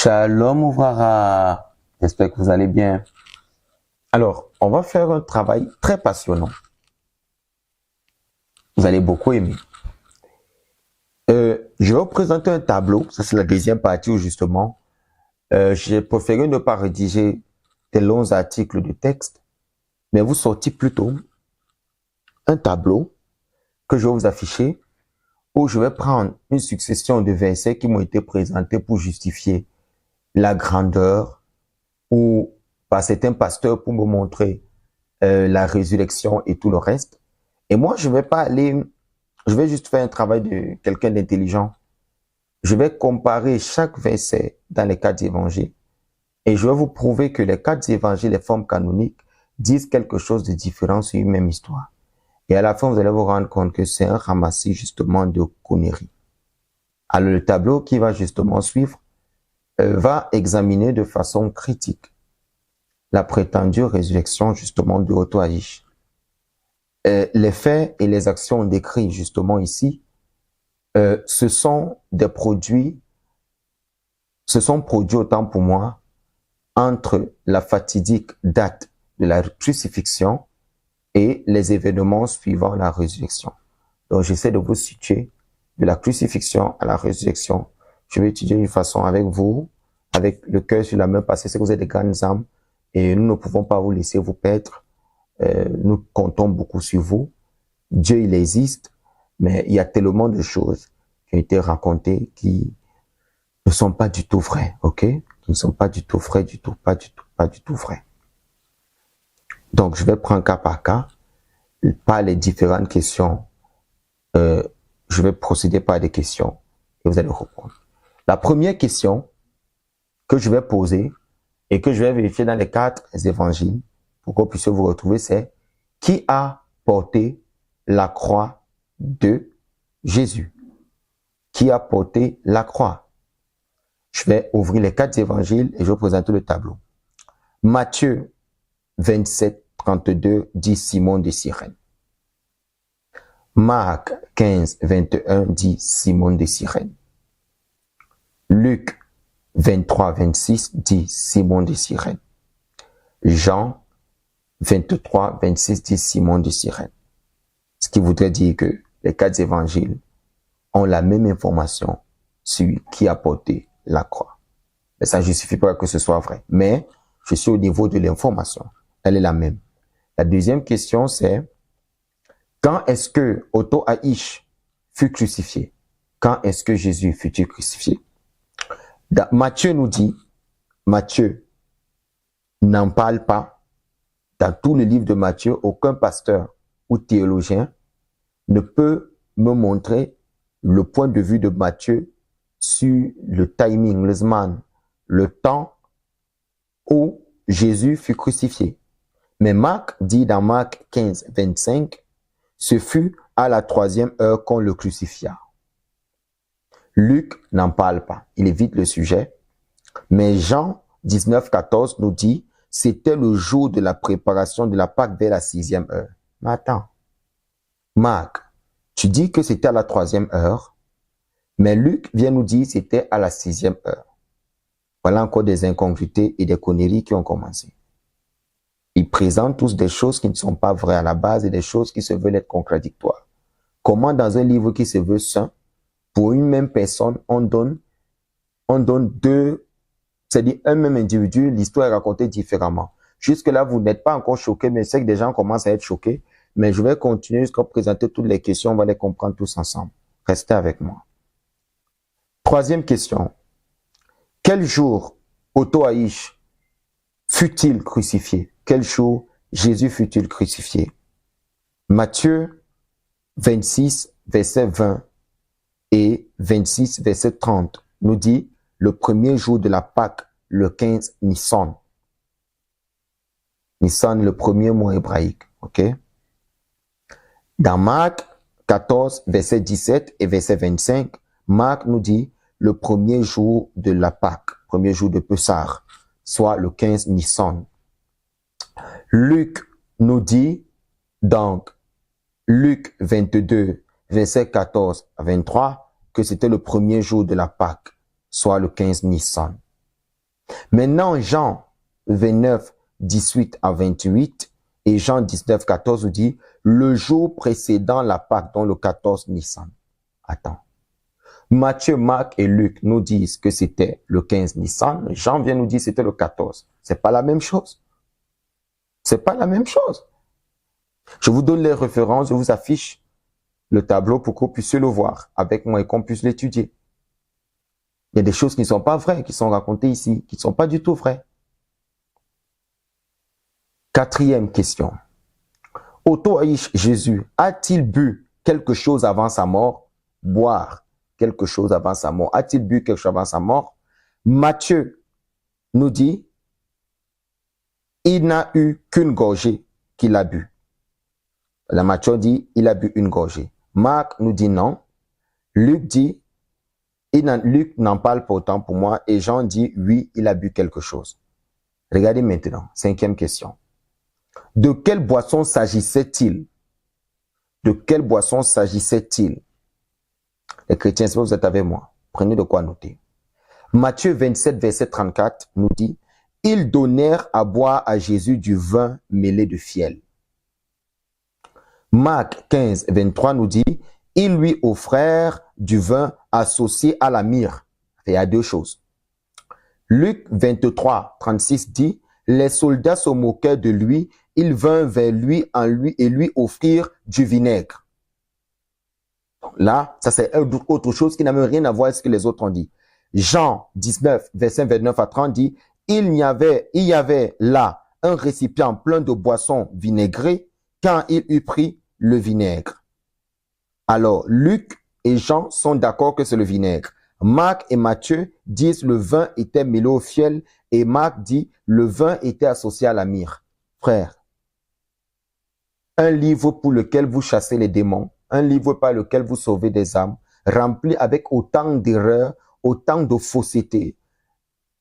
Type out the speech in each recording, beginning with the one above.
Shalom Ouvara, j'espère que vous allez bien. Alors, on va faire un travail très passionnant. Vous allez beaucoup aimer. Je vais vous présenter un tableau, ça c'est la deuxième partie où justement, j'ai préféré ne pas rédiger des longs articles de texte, mais vous sortir plutôt un tableau que je vais vous afficher, où je vais prendre une succession de versets qui m'ont été présentés pour justifier la grandeur ou par certains pasteurs pour me montrer la résurrection et tout le reste. Et moi, je vais juste faire un travail de quelqu'un d'intelligent. Je vais comparer chaque verset dans les quatre évangiles et je vais vous prouver que les quatre évangiles, les formes canoniques, disent quelque chose de différent sur une même histoire. Et à la fin, vous allez vous rendre compte que c'est un ramassis justement de conneries. Alors le tableau qui va justement suivre va examiner de façon critique la prétendue résurrection justement de Otto-Aïch. Les faits et les actions décrits justement ici, ce sont produits autant pour moi entre la fatidique date de la crucifixion et les événements suivant la résurrection. Donc j'essaie de vous situer de la crucifixion à la résurrection. Je vais étudier d'une façon avec vous, avec le cœur sur la main, parce que c'est que vous êtes des grandes âmes et nous ne pouvons pas vous laisser vous perdre. Nous comptons beaucoup sur vous. Dieu, il existe, mais il y a tellement de choses qui ont été racontées qui ne sont pas du tout vraies, ok? Qui ne sont pas du tout vraies, pas du tout vraies. Donc, je vais prendre cas par cas, par les différentes questions. Je vais procéder par des questions et vous allez répondre. La première question que je vais poser et que je vais vérifier dans les quatre évangiles pour qu'on puisse vous retrouver, c'est qui a porté la croix de Jésus? Qui a porté la croix? Je vais ouvrir les quatre évangiles et je vais vous présenter le tableau. Matthieu 27, 32 dit Simon de Cyrène. Marc 15, 21 dit Simon de Cyrène. Luc 23, 26 dit Simon de Cyrène. Jean 23, 26 dit Simon de Cyrène. Ce qui voudrait dire que les quatre évangiles ont la même information sur qui a porté la croix. Mais ça ne justifie pas que ce soit vrai. Mais je suis au niveau de l'information. Elle est la même. La deuxième question, c'est quand est-ce que Otto-Aïch fut crucifié? Quand est-ce que Jésus fut-il crucifié? Matthieu nous dit, Matthieu n'en parle pas. Dans tout le livre de Matthieu, aucun pasteur ou théologien ne peut me montrer le point de vue de Matthieu sur le timing, le zman, le temps où Jésus fut crucifié. Mais Marc dit dans Marc 15, 25, ce fut à la 3e heure qu'on le crucifia. Luc n'en parle pas, il évite le sujet. Mais Jean 19, 14 nous dit, c'était le jour de la préparation de la Pâque vers la 6e heure. Mais attends, Marc, tu dis que c'était à la 3e heure, mais Luc vient nous dire que c'était à la 6e heure. Voilà encore des incongruités et des conneries qui ont commencé. Ils présentent tous des choses qui ne sont pas vraies à la base et des choses qui se veulent être contradictoires. Comment dans un livre qui se veut saint, pour une même personne, on donne deux, c'est-à-dire un même individu, l'histoire est racontée différemment. Jusque-là, vous n'êtes pas encore choqués, mais c'est que des gens commencent à être choqués. Mais je vais continuer jusqu'à présenter toutes les questions, on va les comprendre tous ensemble. Restez avec moi. Troisième question. Quel jour Otto-Aïch fut-il crucifié? Quel jour Jésus fut-il crucifié? Matthieu 26, verset 20 et 26, verset 30 nous dit le premier jour de la Pâque, le 15 Nissan. Nissan, le premier mot hébraïque. Ok? Dans Marc 14, verset 17 et verset 25, Marc nous dit le premier jour de la Pâque, premier jour de Pessah, soit le 15 Nissan. Luc nous dit donc, Luc 22, verset 14 à 23, que c'était le premier jour de la Pâque, soit le 15 Nissan. Maintenant, Jean 29, 18 à 28 et Jean 19, 14 nous dit, le jour précédant la Pâque, dont le 14 Nissan. Attends. Matthieu, Marc et Luc nous disent que c'était le 15 Nissan. Jean vient nous dire que c'était le 14. C'est pas la même chose. C'est pas la même chose. Je vous donne les références, je vous affiche le tableau pour que vous puissiez le voir avec moi et qu'on puisse l'étudier. Il y a des choses qui ne sont pas vraies, qui sont racontées ici, qui ne sont pas du tout vraies. Quatrième question. Auto-Aïch Jésus a-t-il bu quelque chose avant sa mort? Boire quelque chose avant sa mort. A-t-il bu quelque chose avant sa mort? Matthieu nous dit, il n'a eu qu'une gorgée qu'il a bu. La Matthieu dit, il a bu une gorgée. Marc nous dit non. Luc dit, Luc n'en parle pas autant pour moi. Et Jean dit, oui, il a bu quelque chose. Regardez maintenant, cinquième question. De quelle boisson s'agissait-il? De quelle boisson s'agissait-il? Les chrétiens, c'est vous êtes avec moi. Prenez de quoi noter. Matthieu 27, verset 34 nous dit, ils donnèrent à boire à Jésus du vin mêlé de fiel. Marc 15, 23 nous dit, ils lui offrèrent du vin associé à la myrrhe. Il y a deux choses. Luc 23, 36 dit, les soldats se moquaient de lui, ils vinrent vers lui et lui offrirent du vinaigre. Là, ça c'est autre chose qui n'a même rien à voir avec ce que les autres ont dit. Jean 19, verset 29 à 30 dit, il y avait là un récipient plein de boissons vinaigrées quand il eut pris le vinaigre. Alors, Luc et Jean sont d'accord que c'est le vinaigre. Marc et Matthieu disent le vin était mêlé au fiel et Marc dit le vin était associé à la myrrhe. Frère, un livre pour lequel vous chassez les démons, un livre par lequel vous sauvez des âmes, rempli avec autant d'erreurs, autant de fausseté.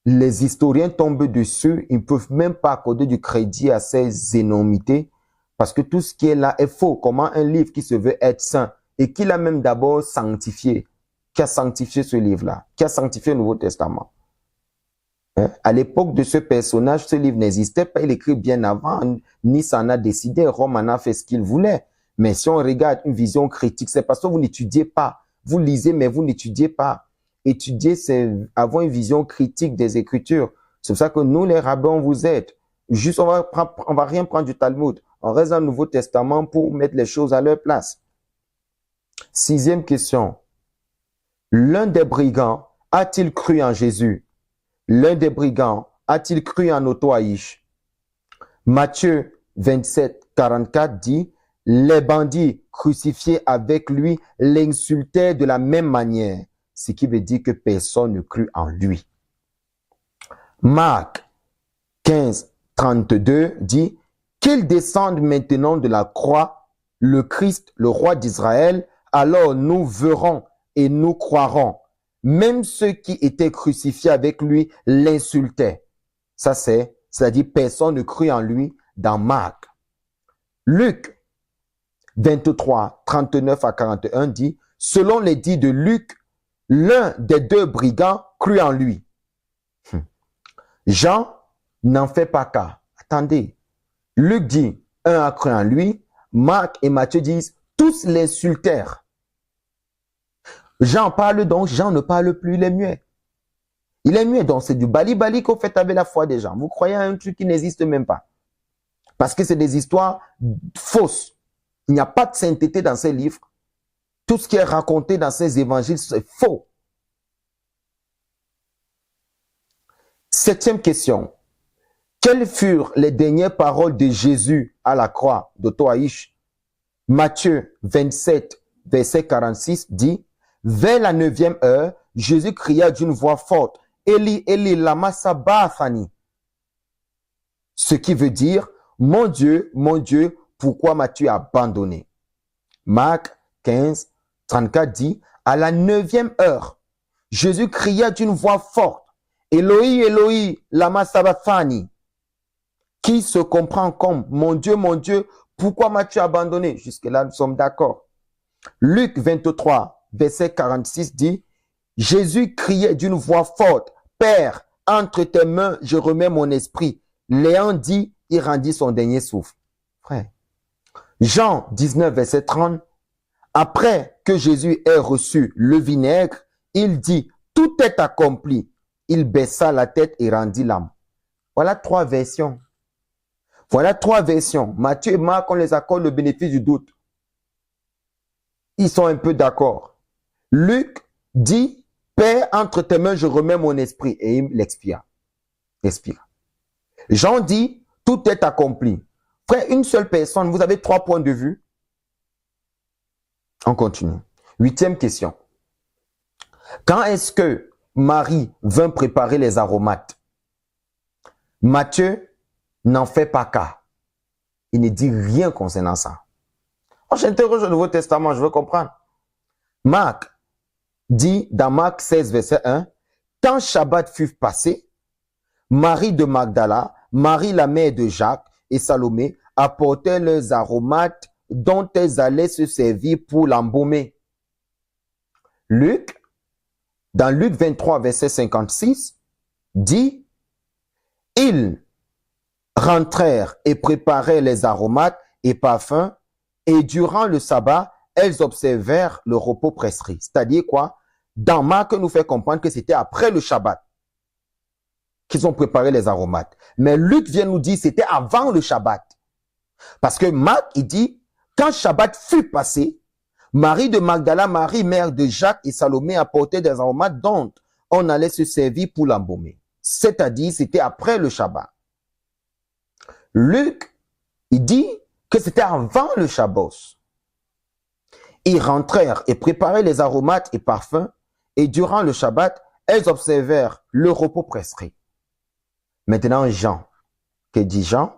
Les historiens tombent dessus, ils ne peuvent même pas accorder du crédit à ces énormités parce que tout ce qui est là est faux. Comment un livre qui se veut être saint et qui l'a même d'abord sanctifié, qui a sanctifié ce livre-là, qui a sanctifié le Nouveau Testament. À l'époque de ce personnage, ce livre n'existait pas, il écrit bien avant, Nice en a décidé, Rome en a fait ce qu'il voulait. Mais si on regarde une vision critique, c'est parce que vous n'étudiez pas. Vous lisez, mais vous n'étudiez pas. Étudier, c'est avoir une vision critique des Écritures. C'est pour ça que nous, les rabbins, on vous aide. Juste, on va rien prendre du Talmud. On reste dans le Nouveau Testament pour mettre les choses à leur place. Sixième question. L'un des brigands a-t-il cru en Jésus? L'un des brigands a-t-il cru en Auto-Aïch? Matthieu 27, 44 dit, les bandits crucifiés avec lui l'insultaient de la même manière, ce qui veut dire que personne ne crut en lui. Marc 15, 32 dit, qu'il descende maintenant de la croix, le Christ, le roi d'Israël, alors nous verrons et nous croirons. Même ceux qui étaient crucifiés avec lui l'insultaient. Ça c'est-à-dire personne ne crut en lui dans Marc. Luc 23, 39 à 41 dit, selon les dits de Luc, l'un des deux brigands crut en lui. Jean n'en fait pas cas. Attendez. Luc dit, un a cru en lui. Marc et Matthieu disent, tous l'insultèrent. Jean parle donc, Jean ne parle plus, il est muet. Il est muet, donc c'est du bali-bali qu'on fait avec la foi des gens. Vous croyez à un truc qui n'existe même pas. Parce que c'est des histoires fausses. Il n'y a pas de sainteté dans ces livres. Tout ce qui est raconté dans ces évangiles, c'est faux. Septième question. Quelles furent les dernières paroles de Jésus à la croix d'Auto-Aïch? Matthieu 27, verset 46 dit, vers la 9e heure, Jésus cria d'une voix forte, Eli, Eli, lama sabachthani. Ce qui veut dire, mon Dieu, pourquoi m'as-tu abandonné? Marc 15, 34 dit, à la 9e heure, Jésus cria d'une voix forte, Eloi, Eloi, lama sabachthani, qui se comprend comme, mon Dieu, pourquoi m'as-tu abandonné? Jusque-là, nous sommes d'accord. Luc 23, verset 46 dit, Jésus criait d'une voix forte, Père, entre tes mains, je remets mon esprit. L'ayant dit, il rendit son dernier souffle. Frère. Jean 19, verset 30. Après que Jésus ait reçu le vinaigre, il dit, tout est accompli. Il baissa la tête et rendit l'âme. Voilà trois versions. Voilà trois versions. Matthieu et Marc, on les accorde le bénéfice du doute. Ils sont un peu d'accord. Luc dit, Père, entre tes mains, je remets mon esprit. Et il l'expire. Jean dit, tout est accompli. Frère, une seule personne, vous avez trois points de vue. On continue. 8e question. Quand est-ce que Marie vint préparer les aromates? Matthieu n'en fait pas cas. Il ne dit rien concernant ça. J'interroge le Nouveau Testament, je veux comprendre. Marc dit dans Marc 16, verset 1, quand Shabbat fut passé, Marie de Magdala, Marie la mère de Jacques et Salomé apportaient leurs aromates dont elles allaient se servir pour l'embaumer. Luc, dans Luc 23, verset 56, dit, ils rentrèrent et préparèrent les aromates et parfums, et durant le sabbat, elles observèrent le repos prescrit. C'est-à-dire quoi? Dans Marc, nous fait comprendre que c'était après le Shabbat qu'ils ont préparé les aromates. Mais Luc vient nous dire que c'était avant le Shabbat. Parce que Marc, il dit, quand Shabbat fut passé, Marie de Magdala, Marie, mère de Jacques et Salomé apportaient des aromates dont on allait se servir pour l'embaumer. C'est-à-dire, c'était après le Shabbat. Luc, il dit que c'était avant le Shabbat. Ils rentrèrent et préparaient les aromates et parfums, et durant le Shabbat, elles observèrent le repos prescrit. Maintenant, Jean. Que dit Jean?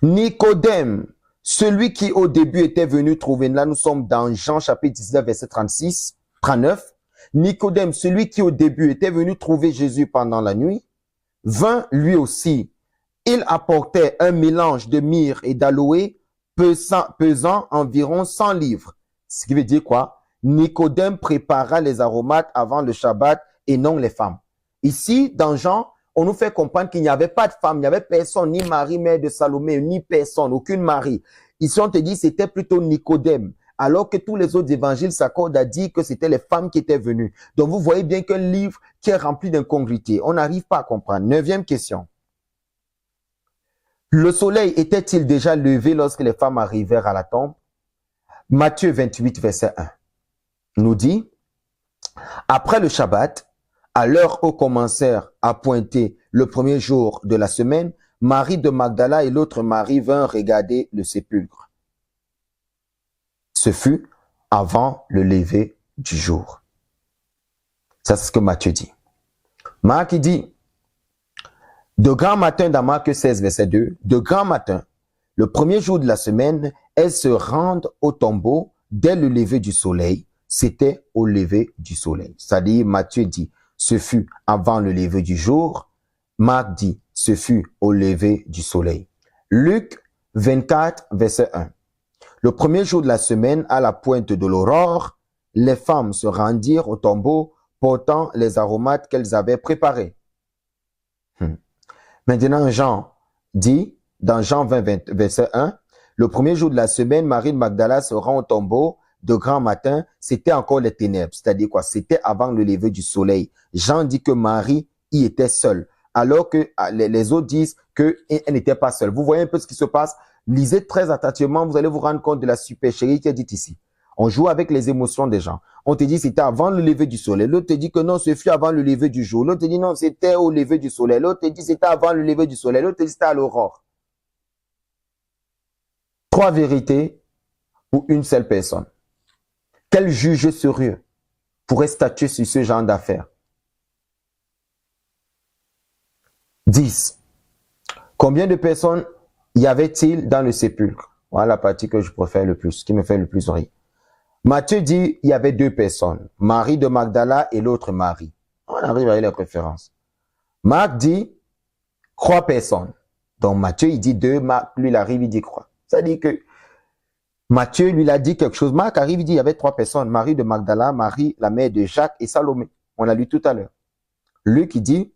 Nicodème, celui qui au début était venu trouver, là nous sommes dans Jean chapitre 19, verset 36, 39. Nicodème, celui qui au début était venu trouver Jésus pendant la nuit, vint lui aussi. Il apportait un mélange de myrrhe et d'aloe pesant environ 100 livres. Ce qui veut dire quoi? Nicodème prépara les aromates avant le Shabbat et non les femmes. Ici, dans Jean, on nous fait comprendre qu'il n'y avait pas de femme, il n'y avait personne, ni Marie, mère de Salomé, ni personne, aucune Marie. Ici, on te dit que c'était plutôt Nicodème, alors que tous les autres évangiles s'accordent à dire que c'était les femmes qui étaient venues. Donc, vous voyez bien qu'un livre qui est rempli d'incongruités, on n'arrive pas à comprendre. 9e question. Le soleil était-il déjà levé lorsque les femmes arrivèrent à la tombe? Matthieu 28, verset 1 nous dit, après le Shabbat, à l'heure où commencèrent à pointer le premier jour de la semaine, Marie de Magdala et l'autre Marie vinrent regarder le sépulcre. Ce fut avant le lever du jour. Ça, c'est ce que Matthieu dit. Marc dit, de grand matin, dans Marc 16, verset 2, de grand matin, le premier jour de la semaine, elles se rendent au tombeau dès le lever du soleil. C'était au lever du soleil. C'est-à-dire, Matthieu dit, ce fut avant le lever du jour. Marc dit, ce fut au lever du soleil. Luc 24, verset 1. Le premier jour de la semaine, à la pointe de l'aurore, les femmes se rendirent au tombeau portant les aromates qu'elles avaient préparés. Maintenant, Jean dit, dans Jean 20, verset 1, le premier jour de la semaine, Marie de Magdala se rend au tombeau de grand matin, c'était encore les ténèbres. C'est-à-dire quoi? C'était avant le lever du soleil. Jean dit que Marie y était seule, alors que les autres disent qu'elle n'était pas seule. Vous voyez un peu ce qui se passe? Lisez très attentivement, vous allez vous rendre compte de la supercherie qui est dite ici. On joue avec les émotions des gens. On te dit c'était avant le lever du soleil. L'autre te dit que non, ce fut avant le lever du jour. L'autre te dit non, c'était au lever du soleil. L'autre te dit c'était avant le lever du soleil. L'autre te dit c'était à l'aurore. Trois vérités pour une seule personne. Quel juge sérieux pourrait statuer sur ce genre d'affaires? 10. Combien de personnes y avait-il dans le sépulcre? Voilà la partie que je préfère le plus, qui me fait le plus rire. Matthieu dit il y avait 2 personnes, Marie de Magdala et l'autre Marie. On arrive à les préférences. Marc dit 3 personnes. Donc Matthieu il dit 2, Marc lui il arrive il dit 3. Ça dit que Matthieu lui a dit quelque chose. Marc arrive il dit il y avait 3 personnes, Marie de Magdala, Marie la mère de Jacques et Salomé. On l'a lu tout à l'heure. Luc il dit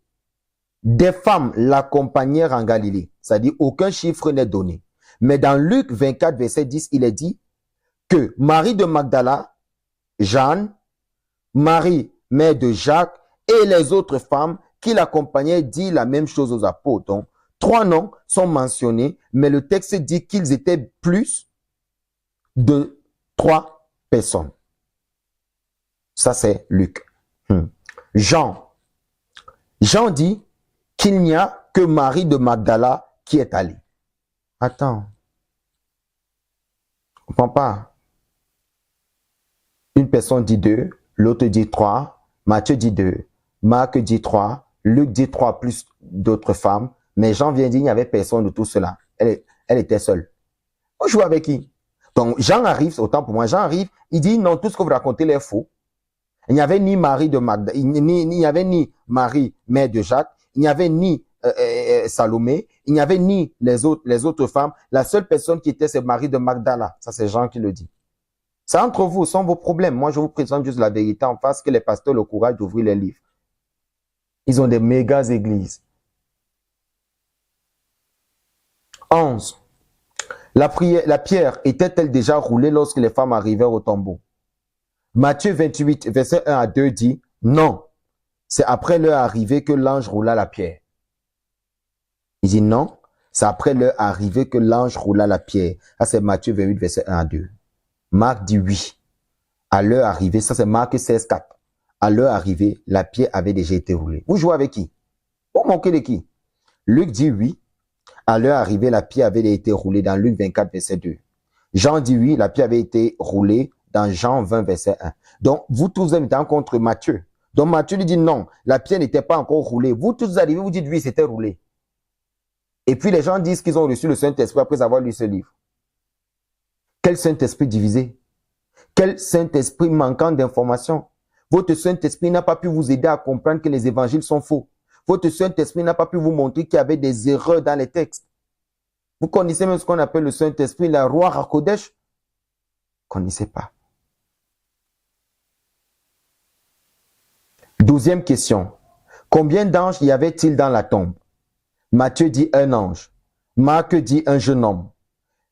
des femmes l'accompagnèrent en Galilée. C'est-à-dire, aucun chiffre n'est donné. Mais dans Luc 24, verset 10, il est dit que Marie de Magdala, Jeanne, Marie, mère de Jacques, et les autres femmes qui l'accompagnaient disent la même chose aux apôtres. Donc, 3 noms sont mentionnés, mais le texte dit qu'ils étaient plus de 3 personnes. Ça, c'est Luc. Jean dit qu'il n'y a que Marie de Magdala qui est allée. Attends. Je ne comprends pas. Une personne dit 2, l'autre dit 3, Matthieu dit 2, Marc dit 3, Luc dit 3 plus d'autres femmes, mais Jean vient dire qu'il n'y avait personne de tout cela. Elle était seule. On joue avec qui? Donc Jean arrive, autant pour moi, Jean arrive, il dit non, tout ce que vous racontez est faux. Il n'y avait ni Marie de Magdala, il n'y avait ni Marie, mère de Jacques, il n'y avait ni Salomé, il n'y avait ni les autres femmes. La seule personne qui était, c'est Marie de Magdala. Ça, c'est Jean qui le dit. C'est entre vous, ce sont vos problèmes. Moi, je vous présente juste la vérité en face, que les pasteurs ont le courage d'ouvrir les livres. Ils ont des méga églises. 11. La pierre était-elle déjà roulée lorsque les femmes arrivèrent au tombeau? Matthieu 28, verset 1 à 2 dit, non, c'est après leur arrivée que l'ange roula la pierre. Il dit non, c'est après leur arrivée que l'ange roula la pierre. Ça, c'est Matthieu 28, verset 1 à 2. Marc dit oui. À leur arrivée, ça c'est Marc 16, 4. À leur arrivée, la pierre avait déjà été roulée. Vous jouez avec qui? Vous manquez de qui? Luc dit oui. À leur arrivée, la pierre avait été roulée dans Luc 24, verset 2. Jean dit oui, la pierre avait été roulée dans Jean 20, verset 1. Donc, vous tous êtes en contre Matthieu. Donc, Matthieu lui dit non, la pierre n'était pas encore roulée. Vous tous arrivez, vous dites oui, c'était roulé. Et puis, les gens disent qu'ils ont reçu le Saint-Esprit après avoir lu ce livre. Quel Saint-Esprit divisé? Quel Saint-Esprit manquant d'informations? Votre Saint-Esprit n'a pas pu vous aider à comprendre que les évangiles sont faux. Votre Saint-Esprit n'a pas pu vous montrer qu'il y avait des erreurs dans les textes. Vous connaissez même ce qu'on appelle le Saint-Esprit, la Roi HaKodesh? Vous ne connaissez pas. 12e question. Combien d'anges y avait-il dans la tombe? Matthieu dit un ange. Marc dit un jeune homme.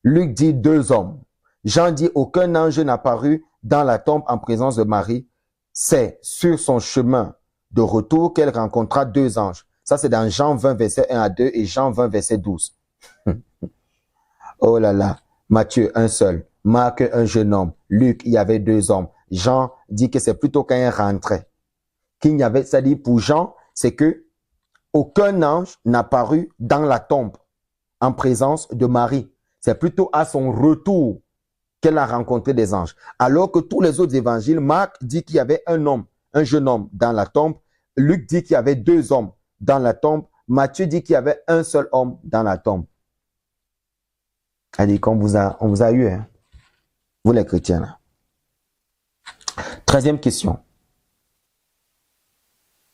Luc dit 2 hommes. Jean dit aucun ange n'a paru dans la tombe en présence de Marie. C'est sur son chemin de retour qu'elle rencontra 2 anges. Ça, c'est dans Jean 20, verset 1 à 2 et Jean 20, verset 12. Oh là là. Matthieu, un seul. Marc, un jeune homme. Luc, il y avait 2 hommes. Jean dit que c'est plutôt quand il rentrait. Qu'il n'y avait, c'est-à-dire pour Jean, c'est que aucun ange n'a paru dans la tombe en présence de Marie. C'est plutôt à son retour qu'elle a rencontré des anges. Alors que tous les autres évangiles, Marc dit qu'il y avait un homme, un jeune homme dans la tombe. Luc dit qu'il y avait 2 hommes dans la tombe. Matthieu dit qu'il y avait un seul homme dans la tombe. Elle dit qu'on vous a eu, hein? Vous les chrétiens là. 13e question.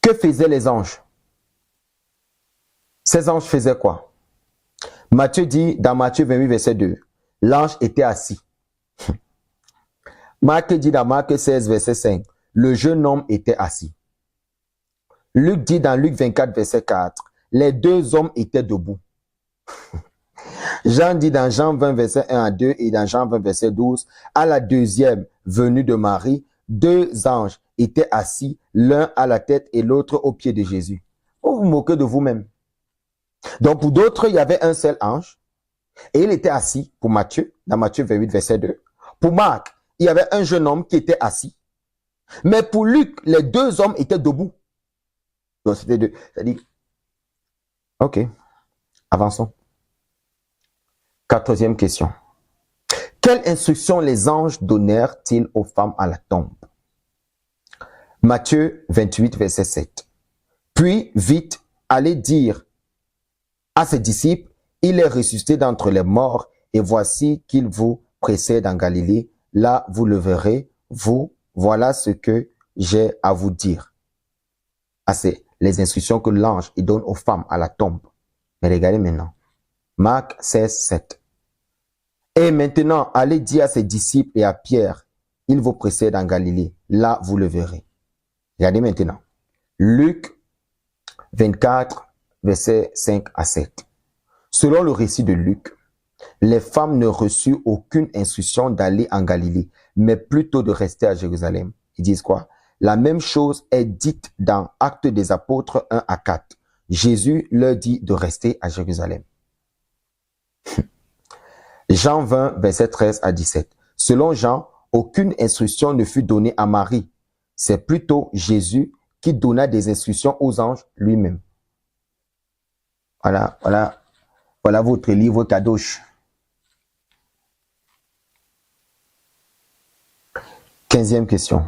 Que faisaient les anges? Ces anges faisaient quoi? Matthieu dit, dans Matthieu 28, verset 2, l'ange était assis. Marc dit dans Marc 16, verset 5, le jeune homme était assis. Luc dit dans Luc 24, verset 4, les 2 hommes étaient debout. Jean dit dans Jean 20, verset 1 à 2 et dans Jean 20, verset 12, à la 2e venue de Marie, 2 anges étaient assis, l'un à la tête et l'autre au pied de Jésus. Vous vous moquez de vous-même. Donc pour d'autres, il y avait un seul ange et il était assis pour Matthieu, dans Matthieu 28, verset 2. Pour Marc, il y avait un jeune homme qui était assis. Mais pour Luc, les 2 hommes étaient debout. Donc c'était 2. C'est-à-dire, ok, avançons. 14e question. Quelle instruction les anges donnèrent-ils aux femmes à la tombe? Matthieu 28, verset 7. Puis, vite, allez dire à ses disciples, il est ressuscité d'entre les morts, et voici qu'il vous précède en Galilée. Là, vous le verrez, voilà ce que j'ai à vous dire. Ah, c'est les instructions que l'ange donne aux femmes à la tombe. Mais regardez maintenant. Marc 16, 7. Et maintenant, allez dire à ses disciples et à Pierre, il vous précède en Galilée. Là, vous le verrez. Regardez maintenant. Luc 24, versets 5 à 7. Selon le récit de Luc, les femmes ne reçurent aucune instruction d'aller en Galilée, mais plutôt de rester à Jérusalem. Ils disent quoi? La même chose est dite dans Actes des Apôtres 1 à 4. Jésus leur dit de rester à Jérusalem. Jean 20, verset 13 à 17. Selon Jean, aucune instruction ne fut donnée à Marie. C'est plutôt Jésus qui donna des instructions aux anges lui-même. Voilà votre livre Kadosh. 15e question.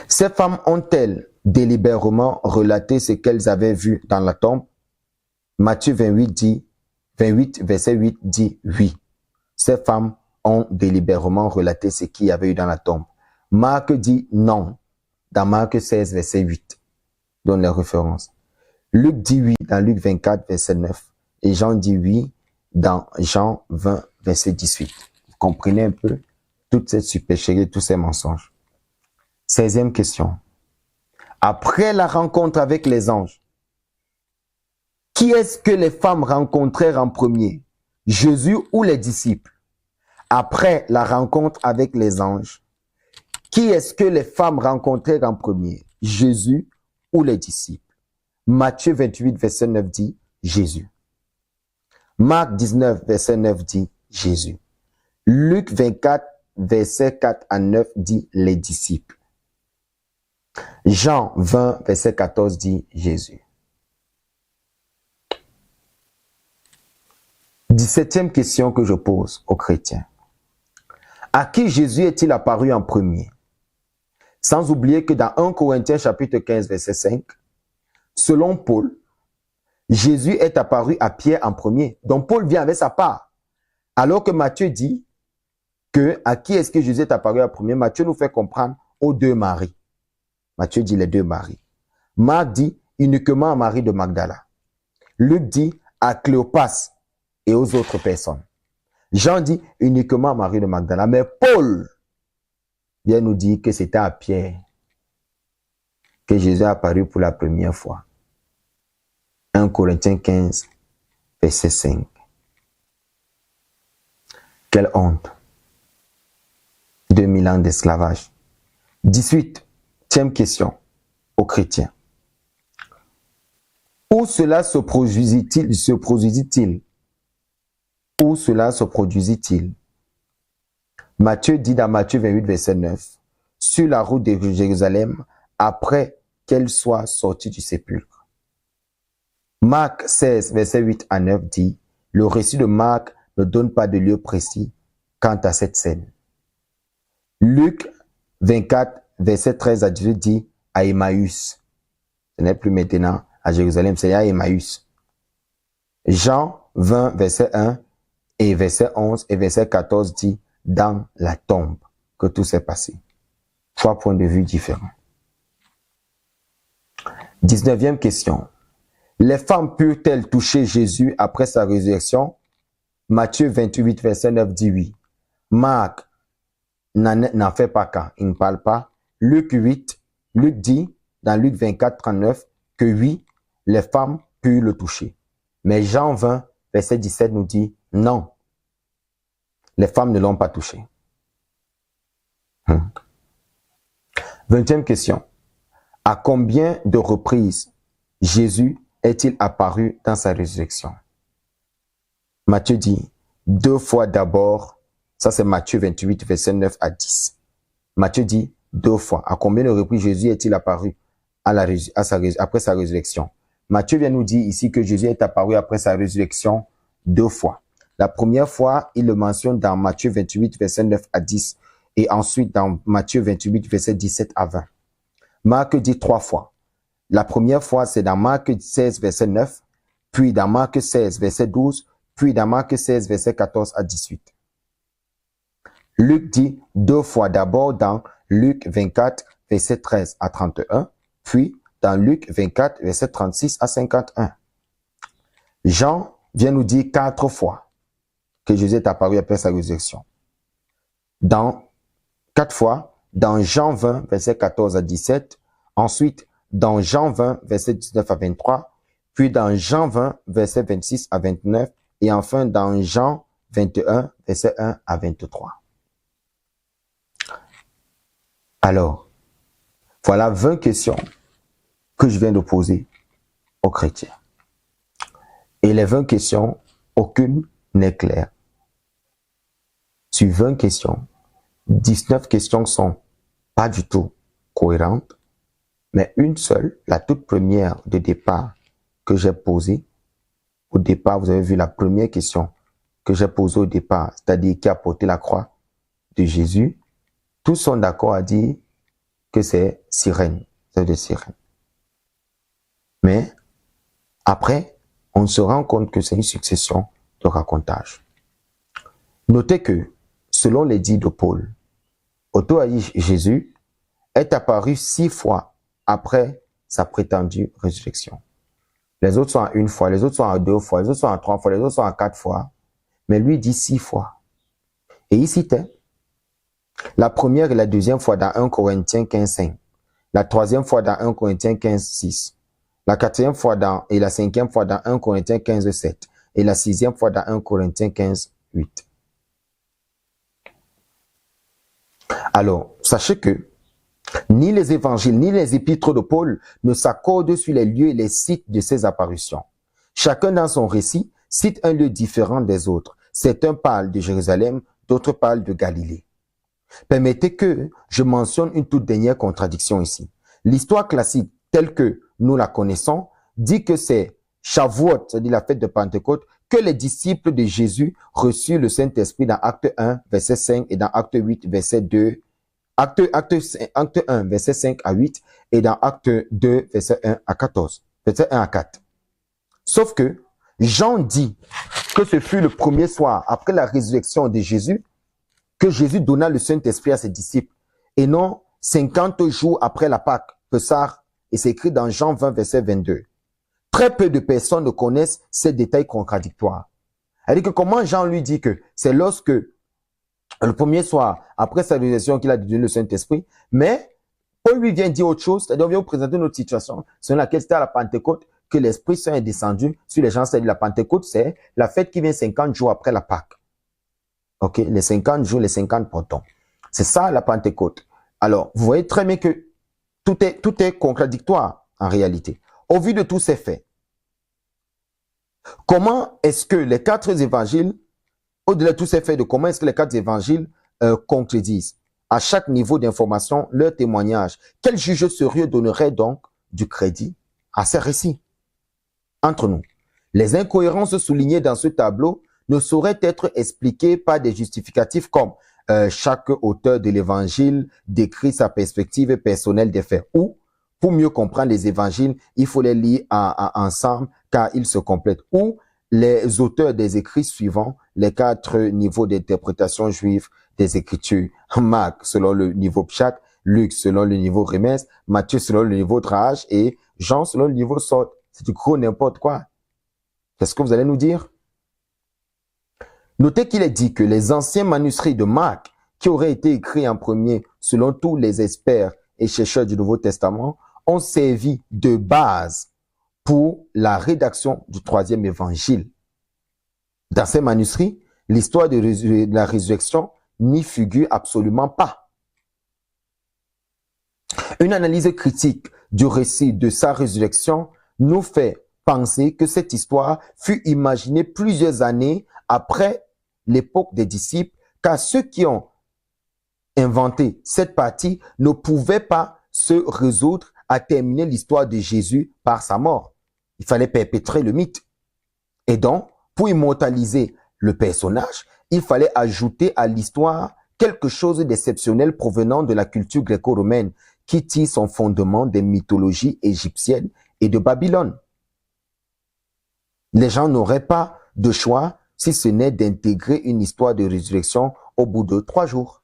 Ces femmes ont-elles délibérément relaté ce qu'elles avaient vu dans la tombe? Matthieu 28, verset 8 dit oui. Ces femmes ont délibérément relaté ce qu'il y avait eu dans la tombe. Marc dit non, dans Marc 16, verset 8. Donne les références. Luc dit oui dans Luc 24, verset 9. Et Jean dit oui dans Jean 20, verset 18. Vous comprenez un peu toute cette supercherie, tous ces mensonges. 16e question. Après la rencontre avec les anges, qui est-ce que les femmes rencontrèrent en premier? Jésus ou les disciples? Après la rencontre avec les anges, qui est-ce que les femmes rencontrèrent en premier? Jésus ou les disciples? Matthieu 28, verset 9 dit Jésus. Marc 19, verset 9 dit Jésus. Luc 24, verset 4 à 9 dit les disciples. Jean 20, verset 14 dit Jésus. 17e question que je pose aux chrétiens. À qui Jésus est-il apparu en premier? Sans oublier que dans 1 Corinthiens chapitre 15, verset 5, selon Paul, Jésus est apparu à Pierre en premier. Donc Paul vient avec sa part. Alors que Matthieu dit que à qui est-ce que Jésus est apparu en premier? Matthieu nous fait comprendre aux deux Maries. Matthieu dit les deux Maries. Marc dit uniquement à Marie de Magdala. Luc dit à Cléopas et aux autres personnes. Jean dit uniquement à Marie de Magdala. Mais Paul vient nous dire que c'était à Pierre que Jésus est apparu pour la première fois. 1 Corinthiens 15, verset 5. Quelle honte. 2000 ans d'esclavage. 18e question aux chrétiens. Où cela se produisit-il? Où cela se produisit-il? Matthieu dit dans Matthieu 28, verset 9, sur la route de Jérusalem, après qu'elle soit sortie du sépulcre. Marc 16, verset 8 à 9 dit, le récit de Marc ne donne pas de lieu précis quant à cette scène. Luc 24, verset 13 à 18 dit à Emmaüs. Ce n'est plus maintenant à Jérusalem, c'est à Emmaüs. Jean 20, verset 1 et verset 11 et verset 14 dit dans la tombe que tout s'est passé. 3 points de vue différents. 19e question. Les femmes purent-elles toucher Jésus après sa résurrection? Matthieu 28, verset 9 dit oui. Marc n'en fait pas cas, il ne parle pas. Luc dit dans Luc 24, 39 que oui, les femmes purent le toucher. Mais Jean 20, verset 17 nous dit non, les femmes ne l'ont pas touché. 20e question. À combien de reprises Jésus est-il apparu dans sa résurrection? Matthieu dit 2 fois d'abord. Ça c'est Matthieu 28, verset 9 à 10. Matthieu dit 2 fois. À combien de reprises Jésus est-il apparu après sa résurrection? Matthieu vient nous dire ici que Jésus est apparu après sa résurrection 2 fois. La première fois, il le mentionne dans Matthieu 28, verset 9 à 10. Et ensuite dans Matthieu 28, verset 17 à 20. Marc dit 3 fois. La première fois, c'est dans Marc 16, verset 9, puis dans Marc 16, verset 12, puis dans Marc 16, verset 14 à 18. Luc dit 2 fois d'abord dans Luc 24, verset 13 à 31, puis dans Luc 24, verset 36 à 51. Jean vient nous dire 4 fois que Jésus est apparu après sa résurrection. 4 fois dans Jean 20, verset 14 à 17, ensuite dans Jean 20, verset 19 à 23, puis dans Jean 20, versets 26 à 29, et enfin dans Jean 21, versets 1 à 23. Alors, voilà 20 questions que je viens de poser aux chrétiens. Et les 20 questions, aucune n'est claire. Sur 20 questions, 19 questions sont pas du tout cohérentes, mais une seule, la toute première de départ que j'ai posée, au départ, vous avez vu la première question que j'ai posée au départ, c'est-à-dire qui a porté la croix de Jésus, tous sont d'accord à dire que c'est Cyrène, c'est de Cyrène. Mais après, on se rend compte que c'est une succession de racontages. Notez que, selon les dits de Paul, Jésus est apparu 6 fois après sa prétendue résurrection. Les autres sont à 1 fois, les autres sont à 2 fois, les autres sont à 3 fois, les autres sont à 4 fois. Mais lui dit 6 fois. Et il citait la première et la deuxième fois dans 1 Corinthiens 15, 5. La troisième fois dans 1 Corinthiens 15, 6. La quatrième fois et la cinquième fois dans 1 Corinthiens 15, 7. Et la sixième fois dans 1 Corinthiens 15, 8. Alors, sachez que ni les évangiles, ni les épîtres de Paul ne s'accordent sur les lieux et les sites de ces apparitions. Chacun dans son récit cite un lieu différent des autres. Certains parlent de Jérusalem, d'autres parlent de Galilée. Permettez que je mentionne une toute dernière contradiction ici. L'histoire classique, telle que nous la connaissons, dit que c'est Shavuot, c'est-à-dire la fête de Pentecôte, que les disciples de Jésus reçurent le Saint-Esprit dans Acte 1, verset 5 et dans Acte 8, verset 2. Acte 1, verset 5 à 8 et dans Acte 2, verset 1 à 14. Verset 1 à 4. Sauf que Jean dit que ce fut le premier soir après la résurrection de Jésus que Jésus donna le Saint-Esprit à ses disciples et non 50 jours après la Pâque, Pessah, et c'est écrit dans Jean 20, verset 22. Très peu de personnes ne connaissent ces détails contradictoires. C'est-à-dire que comment Jean lui dit que c'est lorsque le premier soir, après sa résurrection, qu'il a donné le Saint-Esprit, mais Paul lui vient dire autre chose, c'est-à-dire on vient vous présenter une autre situation, selon laquelle c'était à la Pentecôte que l'Esprit Saint est descendu sur les gens. C'est-à-dire la Pentecôte, c'est la fête qui vient 50 jours après la Pâque. Ok, les 50 jours, les 50 pontons. C'est ça la Pentecôte. Alors, vous voyez très bien que tout est contradictoire en réalité. Au vu de tous ces faits, comment est-ce que les 4 évangiles, au-delà de tous ces faits, de comment est-ce que les 4 évangiles contredisent à chaque niveau d'information leur témoignage? Quel juge sérieux donnerait donc du crédit à ces récits? Entre nous, les incohérences soulignées dans ce tableau ne sauraient être expliquées par des justificatifs comme chaque auteur de l'évangile décrit sa perspective personnelle des faits, ou pour mieux comprendre les évangiles, il faut les lire ensemble car ils se complètent, ou les auteurs des écrits suivants, les 4 niveaux d'interprétation juive des Écritures. Marc selon le niveau Pshat, Luc selon le niveau Remès, Matthieu selon le niveau Drage et Jean selon le niveau Sot. C'est du gros n'importe quoi. Qu'est-ce que vous allez nous dire? Notez qu'il est dit que les anciens manuscrits de Marc, qui auraient été écrits en premier selon tous les experts et chercheurs du Nouveau Testament, ont servi de base pour la rédaction du 3e évangile. Dans ces manuscrits, l'histoire de la résurrection n'y figure absolument pas. Une analyse critique du récit de sa résurrection nous fait penser que cette histoire fut imaginée plusieurs années après l'époque des disciples, car ceux qui ont inventé cette partie ne pouvaient pas se résoudre à terminer l'histoire de Jésus par sa mort. Il fallait perpétrer le mythe. Et donc, pour immortaliser le personnage, il fallait ajouter à l'histoire quelque chose d'exceptionnel provenant de la culture gréco-romaine qui tire son fondement des mythologies égyptiennes et de Babylone. Les gens n'auraient pas de choix si ce n'est d'intégrer une histoire de résurrection au bout de 3 jours.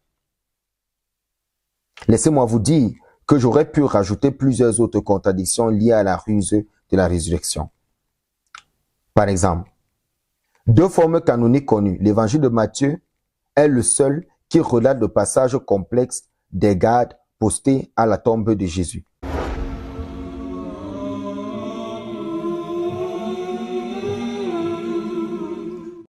Laissez-moi vous dire que j'aurais pu rajouter plusieurs autres contradictions liées à la ruse de la résurrection. Par exemple, 2 formes canoniques connues. L'évangile de Matthieu est le seul qui relate le passage complexe des gardes postés à la tombe de Jésus.